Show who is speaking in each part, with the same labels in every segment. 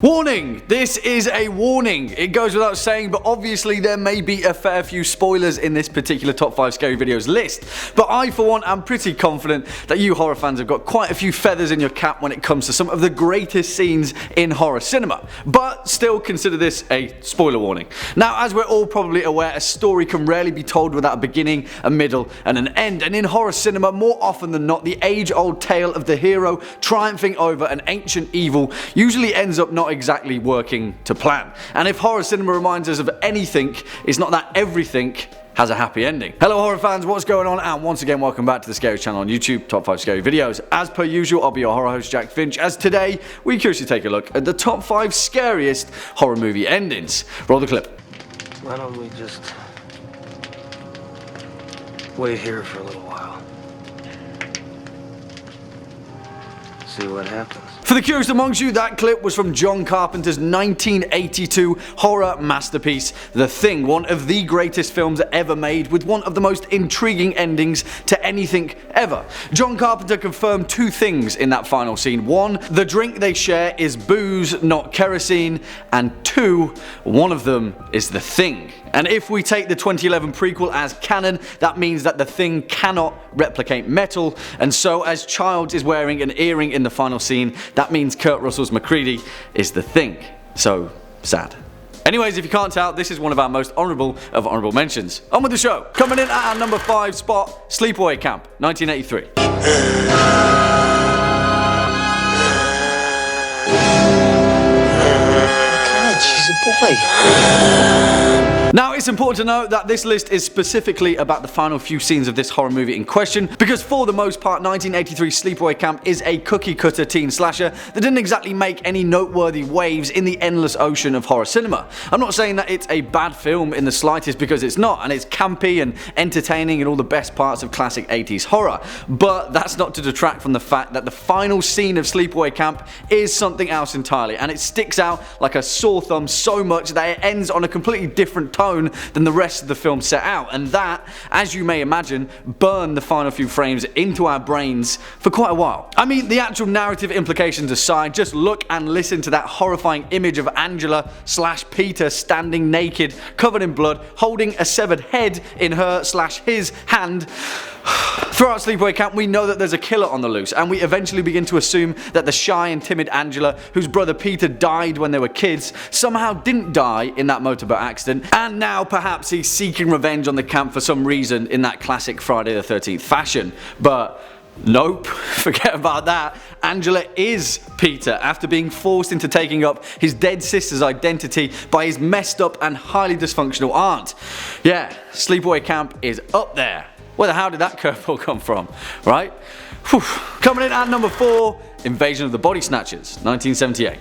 Speaker 1: Warning! This is a warning. It goes without saying, but obviously there may be a fair few spoilers in this particular top 5 scary videos list. But I, for one, am pretty confident that you horror fans have got quite a few feathers in your cap when it comes to some of the greatest scenes in horror cinema. But still consider this a spoiler warning. Now, as we're all probably aware, a story can rarely be told without a beginning, a middle, and an end. And in horror cinema, more often than not, the age-old tale of the hero triumphing over an ancient evil usually ends up not exactly working to plan. And if horror cinema reminds us of anything, it's not that everything has a happy ending. Hello horror fans, what's going on? And once again, welcome back to the Scariest channel on YouTube, top 5 scary videos. As per usual, I'll be your horror host, Jack Finch, as today we curiously take a look at the top 5 scariest horror movie endings. Roll the clip.
Speaker 2: Why don't we just wait here for a little while? See what happens.
Speaker 1: For the curious amongst you, that clip was from John Carpenter's 1982 horror masterpiece, The Thing, one of the greatest films ever made, with one of the most intriguing endings to anything ever. John Carpenter confirmed two things in that final scene. One, the drink they share is booze, not kerosene, and two, one of them is the Thing. And if we take the 2011 prequel as canon, that means that the Thing cannot replicate metal, and so as Childs is wearing an earring in the final scene, that means Kurt Russell's MacReady is the Thing. So sad. Anyways, if you can't tell, this is one of our most honourable of honourable mentions. On with the show. Coming in at our number 5 spot, Sleepaway Camp, 1983.
Speaker 2: She's a boy.
Speaker 1: Now, it's important to note that this list is specifically about the final few scenes of this horror movie in question, because for the most part, 1983 Sleepaway Camp is a cookie-cutter teen slasher that didn't exactly make any noteworthy waves in the endless ocean of horror cinema. I'm not saying that it's a bad film in the slightest, because it's not, and it's campy and entertaining and all the best parts of classic 80s horror, but that's not to detract from the fact that the final scene of Sleepaway Camp is something else entirely, and it sticks out like a sore thumb so much that it ends on a completely different tone than the rest of the film set out, and that, as you may imagine, burned the final few frames into our brains for quite a while. I mean, the actual narrative implications aside, just look and listen to that horrifying image of Angela / Peter standing naked, covered in blood, holding a severed head in her / his hand. Throughout Sleepaway Camp, we know that there's a killer on the loose, and we eventually begin to assume that the shy and timid Angela, whose brother Peter died when they were kids, somehow didn't die in that motorboat accident, and now perhaps he's seeking revenge on the camp for some reason in that classic Friday the 13th fashion. But nope, forget about that. Angela is Peter after being forced into taking up his dead sister's identity by his messed up and highly dysfunctional aunt. Yeah, Sleepaway Camp is up there. Where the hell did that curveball come from, right? Whew. Coming in at number 4, Invasion of the Body Snatchers, 1978.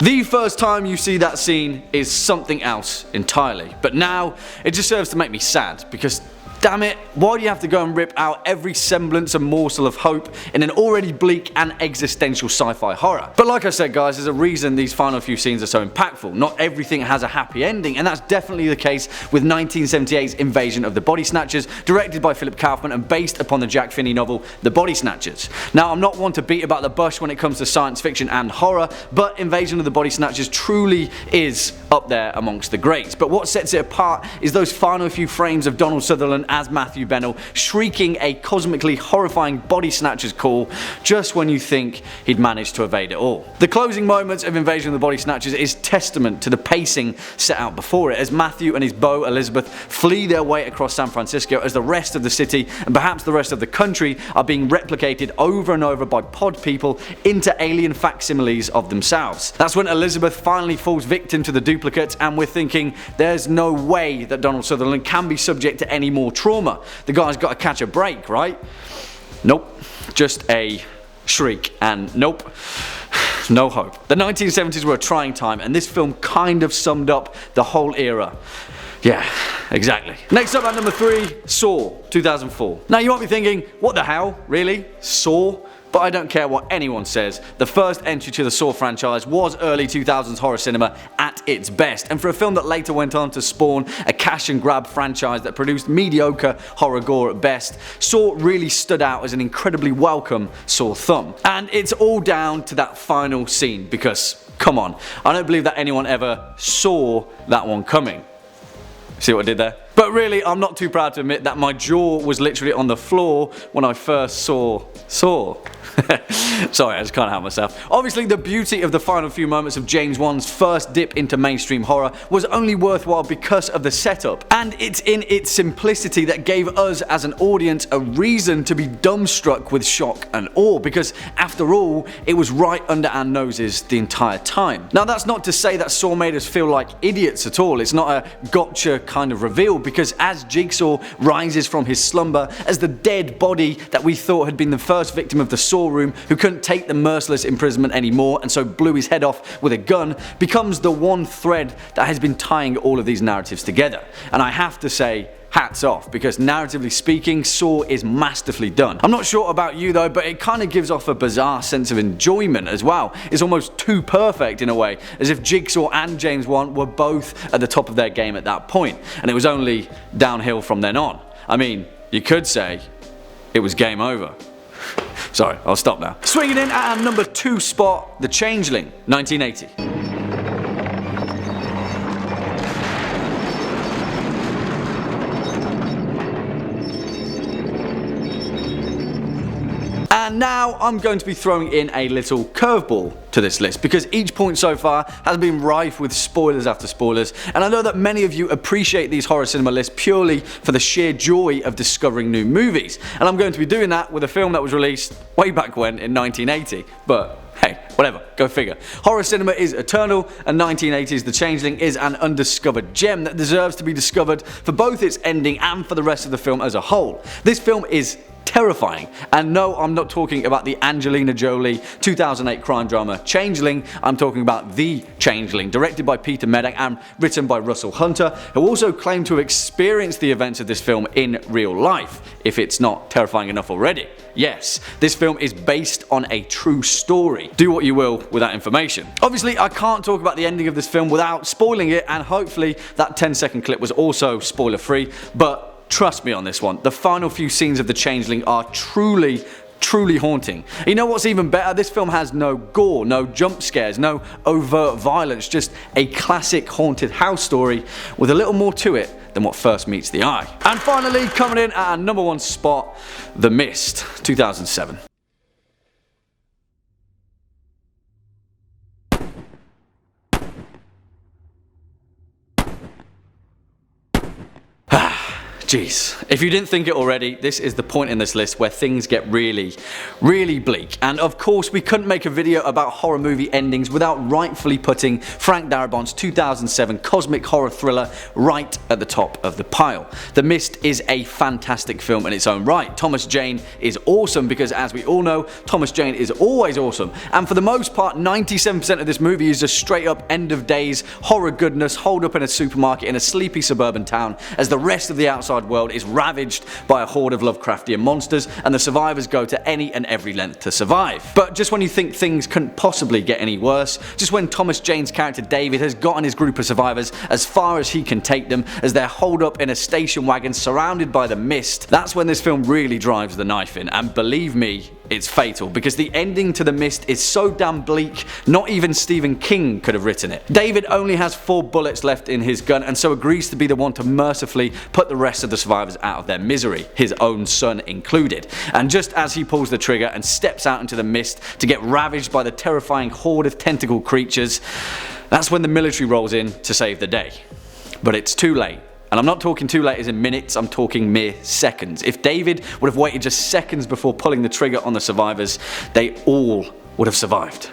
Speaker 1: The first time you see that scene is something else entirely, but now it just serves to make me sad, because damn it, why do you have to go and rip out every semblance and morsel of hope in an already bleak and existential sci-fi horror? But like I said guys, there's a reason these final few scenes are so impactful. Not everything has a happy ending, and that's definitely the case with 1978's Invasion of the Body Snatchers, directed by Philip Kaufman and based upon the Jack Finney novel The Body Snatchers. Now, I'm not one to beat about the bush when it comes to science fiction and horror, but Invasion of the Body Snatchers truly is up there amongst the greats. But what sets it apart is those final few frames of Donald Sutherland as Matthew Bennell shrieking a cosmically horrifying body snatchers call just when you think he'd managed to evade it all. The closing moments of Invasion of the Body Snatchers is testament to the pacing set out before it, as Matthew and his beau Elizabeth flee their way across San Francisco as the rest of the city and perhaps the rest of the country are being replicated over and over by pod people into alien facsimiles of themselves. That's when Elizabeth finally falls victim to the duplicates, and we're thinking there's no way that Donald Sutherland can be subject to any more trauma. The guy's got to catch a break, right? Nope, just a shriek, and nope, no hope. The 1970s were a trying time, and this film kind of summed up the whole era. Yeah, exactly. Next up at number 3, Saw, 2004. Now you might be thinking, what the hell, really? Saw? but I don't care what anyone says, the first entry to the Saw franchise was early 2000s horror cinema at its best, and for a film that later went on to spawn a cash and grab franchise that produced mediocre horror gore at best, Saw really stood out as an incredibly welcome sore thumb. And it's all down to that final scene, because come on, I don't believe that anyone ever saw that one coming. See what I did there? But really, I'm not too proud to admit that my jaw was literally on the floor when I first saw Saw. Sorry, I just can't help myself. Obviously, the beauty of the final few moments of James Wan's first dip into mainstream horror was only worthwhile because of the setup. And it's in its simplicity that gave us as an audience a reason to be dumbstruck with shock and awe, because after all, it was right under our noses the entire time. Now, that's not to say that Saw made us feel like idiots at all. It's not a gotcha kind of reveal, because as Jigsaw rises from his slumber, as the dead body that we thought had been the first victim of the Saw room, who couldn't take the merciless imprisonment anymore and so blew his head off with a gun, becomes the one thread that has been tying all of these narratives together. And I have to say, hats off, because narratively speaking, Saw is masterfully done. I'm not sure about you though, but it kind of gives off a bizarre sense of enjoyment as well. It's almost too perfect in a way, as if Jigsaw and James Wan were both at the top of their game at that point, and it was only downhill from then on. I mean, you could say it was game over. Sorry, I'll stop now. Swinging in at our number 2 spot, The Changeling, 1980. And now I'm going to be throwing in a little curveball to this list, because each point so far has been rife with spoilers after spoilers, and I know that many of you appreciate these horror cinema lists purely for the sheer joy of discovering new movies, and I'm going to be doing that with a film that was released way back when in 1980, but hey, whatever, go figure. Horror cinema is eternal, and 1980's The Changeling is an undiscovered gem that deserves to be discovered for both its ending and for the rest of the film as a whole. This film is terrifying, and no, I'm not talking about the Angelina Jolie 2008 crime drama Changeling. I'm talking about The Changeling, directed by Peter Medak and written by Russell Hunter, who also claimed to have experienced the events of this film in real life, if it's not terrifying enough already. Yes, this film is based on a true story. Do what you will with that information. Obviously, I can't talk about the ending of this film without spoiling it, and hopefully that 10-second clip was also spoiler free, but trust me on this one, the final few scenes of The Changeling are truly haunting. You know what's even better? This film has no gore, no jump scares, no overt violence, just a classic haunted house story with a little more to it than what first meets the eye. And finally, coming in at our number 1 spot, The Mist, 2007. Jeez, if you didn't think it already, this is the point in this list where things get really bleak. And of course, we couldn't make a video about horror movie endings without rightfully putting Frank Darabont's 2007 cosmic horror thriller right at the top of the pile. The Mist is a fantastic film in its own right. Thomas Jane is awesome because, as we all know, Thomas Jane is always awesome. And for the most part, 97% of this movie is just straight up end of days horror goodness holed up in a supermarket in a sleepy suburban town as the rest of the outside world is ravaged by a horde of Lovecraftian monsters, and the survivors go to any and every length to survive. But just when you think things couldn't possibly get any worse, just when Thomas Jane's character David has gotten his group of survivors as far as he can take them, as they're holed up in a station wagon surrounded by the mist, that's when this film really drives the knife in. And believe me, it's fatal, because the ending to The Mist is so damn bleak, not even Stephen King could have written it. David only has 4 bullets left in his gun, and so agrees to be the one to mercifully put the rest of the survivors out of their misery, his own son included. And just as he pulls the trigger and steps out into the mist to get ravaged by the terrifying horde of tentacle creatures, that's when the military rolls in to save the day. But it's too late. And I'm not talking too late as in minutes, I'm talking mere seconds. If David would have waited just seconds before pulling the trigger on the survivors, they all would have survived.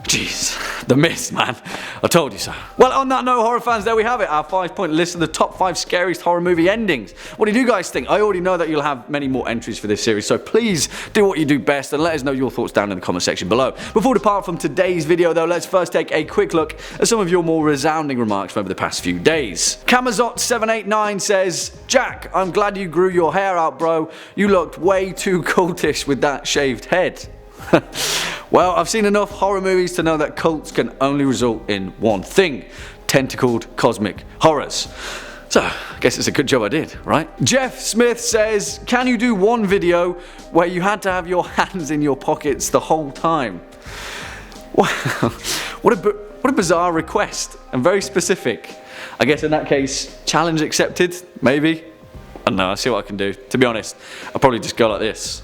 Speaker 1: Jeez. The Mist, man. I told you so. Well, on that note, horror fans, there we have it. Our 5-point list of the top 5 scariest horror movie endings. What do you guys think? I already know that you'll have many more entries for this series, so please do what you do best and let us know your thoughts down in the comment section below. Before we depart from today's video though, let's first take a quick look at some of your more resounding remarks from over the past few days. Kamazot789 says, Jack, I'm glad you grew your hair out, bro. You looked way too cultish with that shaved head. Well, I've seen enough horror movies to know that cults can only result in one thing: tentacled cosmic horrors. So, I guess it's a good job I did, right? Jeff Smith says, can you do one video where you had to have your hands in your pockets the whole time? Wow, what a bizarre request, and very specific. I guess in that case, challenge accepted, maybe? I don't know, I'll see what I can do. To be honest, I'll probably just go like this.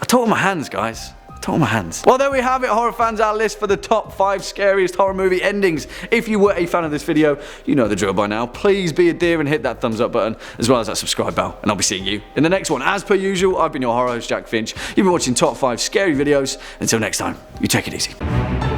Speaker 1: I talk with my hands, guys. Talk with my hands. Well, there we have it, horror fans, our list for the top 5 scariest horror movie endings. If you were a fan of this video, you know the drill by now. Please be a dear and hit that thumbs up button, as well as that subscribe bell, and I'll be seeing you in the next one. As per usual, I've been your horror host, Jack Finch. You've been watching top 5 scary videos. Until next time, you take it easy.